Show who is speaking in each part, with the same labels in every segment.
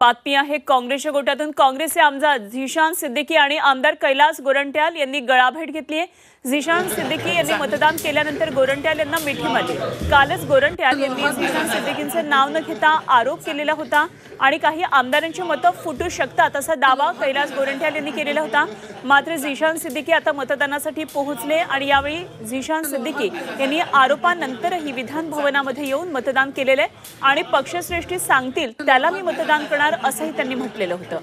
Speaker 1: बातमी आहे काँग्रेसच्या गोटातून। काँग्रेसचे आमदार झिशान सिद्दीकी आणि आमदार कैलास गोरंट्याल यांनी गळाभेट घेतली आहे। झिशान सिद्दीकी यांनी मतदान केल्यानंतर गोरंट्याल यांना मिठी मारली। कालच गोरंट्याल यांनी झिशान सिद्दीकींचे नाव न घेता आरोप केलेला होता आणि काही आमदारांची मतं फुटू शकतात असा दावा कैलास गोरंट्याल यांनी केलेला होता। मात्र झिशान सिद्दीकी आता मतदानासाठी पोहोचले आणि यावेळी झिशान सिद्दीकी यांनी आरोपानंतरही विधान भवनामध्ये येऊन मतदान केलेले आणि पक्षश्रेष्ठी सांगतील त्याला मी मतदान करणार असंही त्यांनी म्हटलेलं होतं।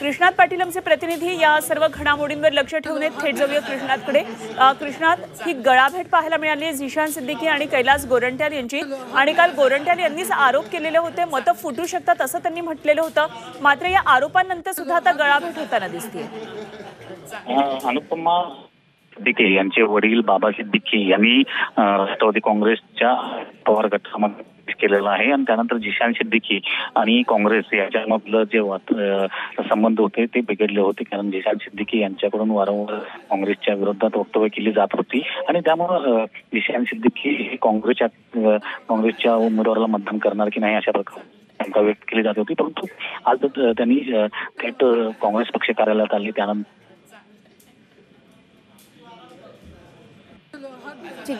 Speaker 1: कृष्णात पाटील आमचे प्रतिनिधी या सर्व घडामोडींवर लक्ष ठेवून थेट जाऊया कृष्णातकडे। कृष्णात, ही गळाभेट पाहायला मिळाली झिशान सिद्दीकी आणि कैलास गोरंट्याल यांची आणि काल गोरंट्याल यांनीच आरोप केलेले होते, मतं फुटू शकतात असं त्यांनी म्हटलेलं होतं। मात्र या आरोपांनंतर सुद्धा आता गळाभेट होताना दिसते।
Speaker 2: अनुपमा सिद्दीकी यांचे वडील बाबा सिद्दीकी यांनी राष्ट्रवादी काँग्रेसच्या पवार गटामध्ये केलेला आहे आणि त्यानंतर झिशान सिद्दीकी आणि काँग्रेस याच्यामधलं जे संबंध होते ते बिघडले होते, कारण झिशान सिद्दीकी यांच्याकडून वारंवार काँग्रेसच्या विरोधात वक्तव्य केली जात होती आणि त्यामुळे झिशान सिद्दीकी काँग्रेसच्या उमेदवाराला मतदान करणार की नाही अशा प्रकारे शंका व्यक्त केली जात होती। परंतु आज त्यांनी थेट काँग्रेस पक्ष कार्यालयात आले, त्यानंतर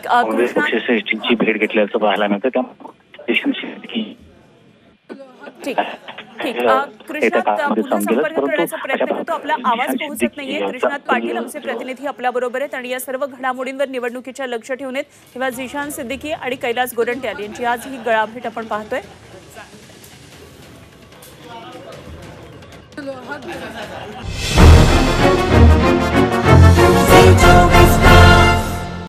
Speaker 2: काँग्रेस पक्षश्रेष्ठींची भेट घेतल्याचं पाहायला मिळतं। त्यामुळे
Speaker 1: कृष्णात पुन्हा संपर्क करण्याचा प्रयत्न करतो, आपला आवाज पोहोचत नाहीये। कृष्णात पाटील आमचे प्रतिनिधी आपल्या बरोबर आहेत आणि या सर्व घडामोडींवर निवडणुकीच्या लक्ष ठेवून तेव्हा झिशान सिद्दीकी आणि कैलास गोरंट्याल यांची आज ही गळाभेट आपण पाहतोय।